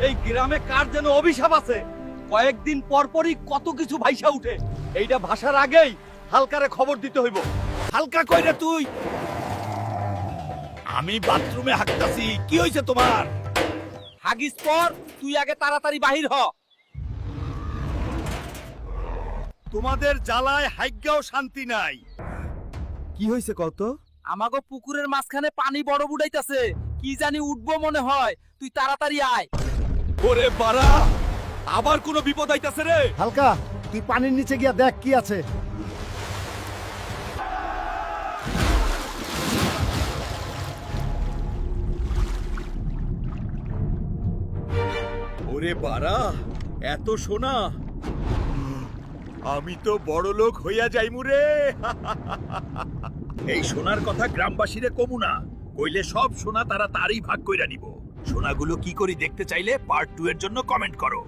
এই গ্রামে কার যেন অভিশাপ আছে, কয়েকদিন পর পরই কত কিছু ভাইসা উঠে। এইটা ভাষার আগেই হালকারে খবর দিতে হইব। হালকা কইরে তুই, আমি বাথরুমে হাঁকতাছি, কি হইছে তোমার? হাগিস পর, তুই আগে তাড়াতাড়ি বাহির হ। তোমাদের জ্বালায় হাইজ্ঞাও শান্তি নাই। কি হয়েছে কত? আমাগো পুকুরের মাঝখানে পানি বড় বুড়াইতাছে, কি জানি উঠবো মনে হয়, তুই তাড়াতাড়ি আয়। ওরে বাড়া, আবার কোনো বিপদ আইতাছে রে। হালকা, তুই পানির নিচে গিয়া দেখ কি আছে। ওরে বাড়া, এত সোনা, আমি তো বড় লোক হইয়া যাইমু রে। এই সোনার কথা গ্রামবাসীরে কমু না, কইলে সব সোনা তারা তারই ভাগ কইরা নিব। সোনাগুলো কি করি দেখতে চাইলে পার্ট 2 এর জন্য কমেন্ট করো।